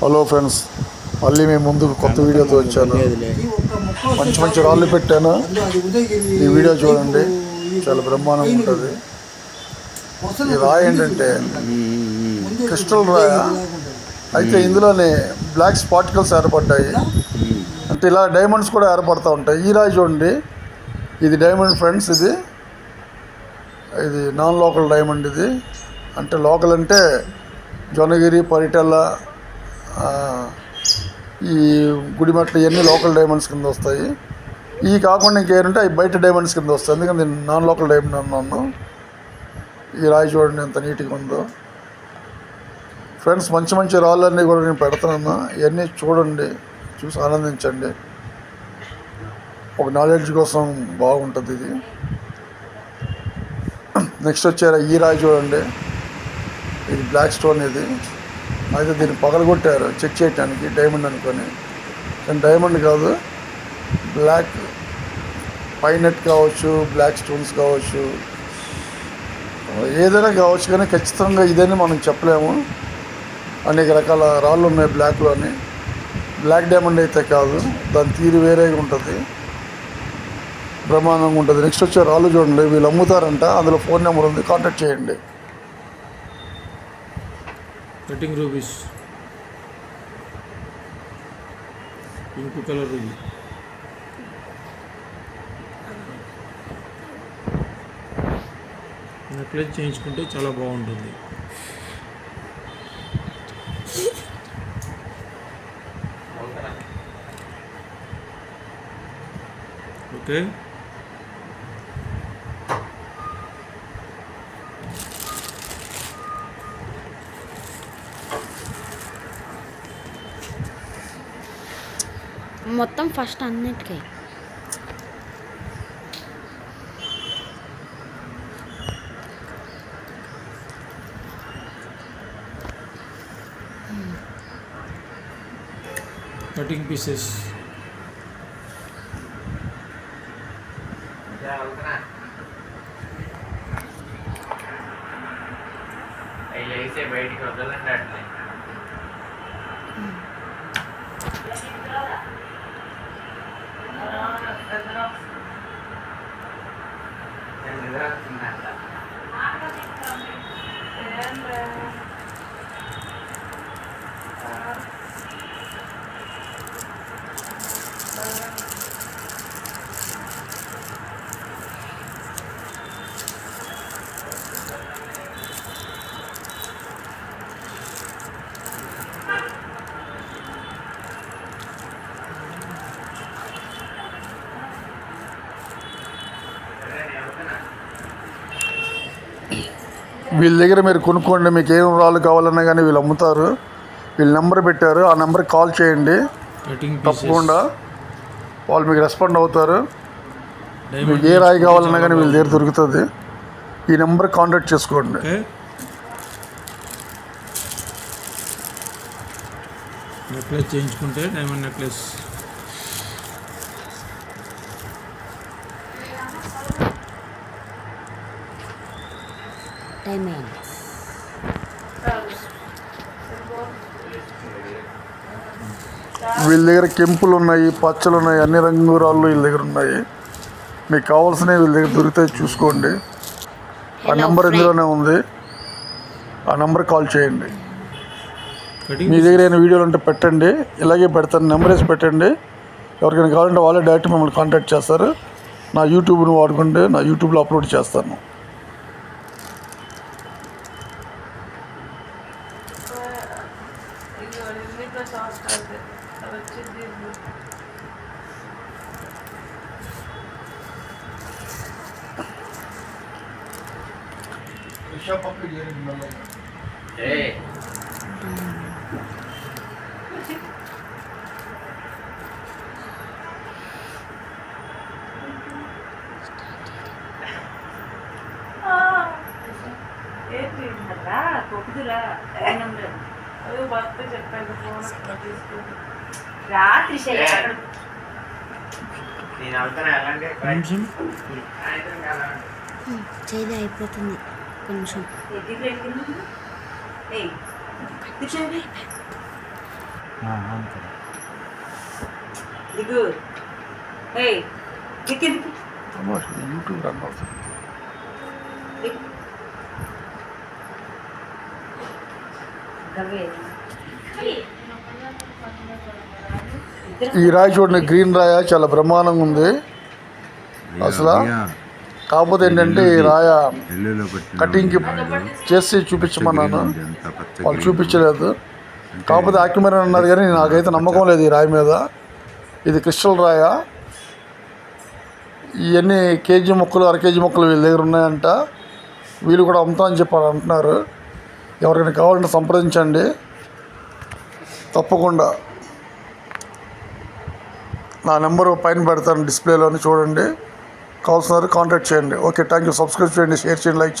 Hello friends, మళ్ళీ మేము ముందుకు కొత్త వీడియోతో వచ్చాను. మంచి మంచి రాళ్ళు పెట్టాను. ఈ వీడియో చూడండి, చాలా బ్రహ్మాండంగా ఉంటుంది. ఈ రాయి ఏంటంటే క్రిస్టల్ రాయ, అయితే ఇందులోనే బ్లాక్ స్పార్టికల్స్ ఏర్పడ్డాయి. అంటే ఇలా డైమండ్స్ కూడా ఏర్పడుతూ ఉంటాయి. ఈ రాయి చూడండి, ఇది డైమండ్ ఫ్రెండ్స్. ఇది నాన్ లోకల్ డైమండ్. ఇది అంటే లోకల్ అంటే జొన్నగిరి, పరిటెల్ల, ఈ గుడిమెట్లు ఇవన్నీ లోకల్ డైమండ్స్ కింద వస్తాయి. ఇవి కాకుండా ఇంకేంటంటే అవి బయట డైమండ్స్ కింద వస్తాయి. అందుకని నేను నాన్ లోకల్ డైమండ్ అన్నాను. ఈ రాయి చూడండి ఎంత నీట్గా ఉందో ఫ్రెండ్స్. మంచి మంచి రాళ్ళన్నీ కూడా నేను పెడుతున్నాను. ఇవన్నీ చూడండి, చూసి ఆనందించండి. ఒక నాలెడ్జ్ కోసం బాగుంటుంది ఇది. నెక్స్ట్ వచ్చారా ఈ రాయి చూడండి, ఇది బ్లాక్ స్టోన్. ఇది అయితే దీన్ని పగలగొట్టారు చెక్ చేయడానికి డైమండ్ అనుకొని, కానీ డైమండ్ కాదు, బ్లాక్ పైనట్ కావచ్చు, బ్లాక్ స్టోన్స్ కావచ్చు, ఏదైనా కావచ్చు, కానీ ఖచ్చితంగా ఇదని మనం చెప్పలేము. అనేక రకాల రాళ్ళు ఉన్నాయి బ్లాక్లోని. బ్లాక్ డైమండ్ అయితే కాదు, దాని తీరు వేరేగా ఉంటుంది, బ్రహ్మాండంగా ఉంటుంది. నెక్స్ట్ వచ్చే రాళ్ళు చూడండి, వీళ్ళు అమ్ముతారంట. అందులో ఫోన్ నెంబర్ ఉంది, కాంటాక్ట్ చేయండి. Cutting rubies, pink colour ruby. Necklace చేయించుకుంటే చాలా బాగుంటుంది. ఓకే, మొత్తం ఫస్ట్ అన్నిటికీ కటింగ్ పీసెస్. బయటికి వదలండి అట్లే. వీళ్ళ దగ్గర మీరు కొనుక్కోండి. మీకు ఏం రాళ్ళు కావాలన్నా కానీ వీళ్ళు అమ్ముతారు. వీళ్ళు నెంబర్ పెట్టారు, ఆ నెంబర్కి కాల్ చేయండి. తప్పకుండా వాళ్ళు మీకు రెస్పాండ్ అవుతారు. మీకు ఏ రాయి కావాలన్నా కానీ వీళ్ళ దగ్గర దొరుకుతుంది. ఈ నెంబర్కి కాంటాక్ట్ చేసుకోండి. నెక్లెస్ చేయించుకుంటే డైమండ్ నెక్లెస్. వీళ్ళ దగ్గర కెంపులు ఉన్నాయి, పచ్చలు ఉన్నాయి, అన్ని రంగు రాళ్ళు వీళ్ళ దగ్గర ఉన్నాయి. మీకు కావాల్సినవి వీళ్ళ దగ్గర దొరికితే చూసుకోండి. ఆ నెంబర్ ఇందులోనే ఉంది, ఆ నెంబర్కి కాల్ చేయండి. మీ దగ్గర ఏమైనా వీడియోలు ఉంటే పెట్టండి, ఇలాగే పెడతాను. నెంబర్ వేసి పెట్టండి. ఎవరికైనా కావాలంటే వాళ్ళే డైరెక్ట్ మిమ్మల్ని కాంటాక్ట్ చేస్తారు. నా యూట్యూబ్ను వాడుకుంటే నా యూట్యూబ్లో అప్లోడ్ చేస్తాను. రాత్రి చేది అయిపోతుంది కొంచెం. దిగు ఏయ్ దిక్కి యూట్యూబ్ రన్ అవుతుంది. ఈ రాయి చూడండి, గ్రీన్ రాయ, చాలా బ్రహ్మాండంగా ఉంది అసలు. కాకపోతే ఏంటంటే ఈ రాయ కటింగ్కి చేసి చూపించమన్నాను, వాళ్ళు చూపించలేదు. కాకపోతే ఆక్యుమెరన్ అన్నారు కానీ నాకైతే నమ్మకం లేదు ఈ రాయి మీద. ఇది క్రిస్టల్ రాయ. ఇవన్నీ కేజీ మొక్కలు, అర కేజీ మొక్కలు వీళ్ళ దగ్గర ఉన్నాయంట. వీళ్ళు కూడా అమ్ముతా అని చెప్పి అంటున్నారు. ఎవరికైనా కావాలంటే సంప్రదించండి తప్పకుండా. నా నెంబరు పైన పెడతాను డిస్ప్లేలోని, చూడండి. కావాల్సిన కాంటాక్ట్ చేయండి. Okay, thank you. సబ్స్క్రైబ్ చేయండి, షేర్ చేయండి, లైక్ చేయండి.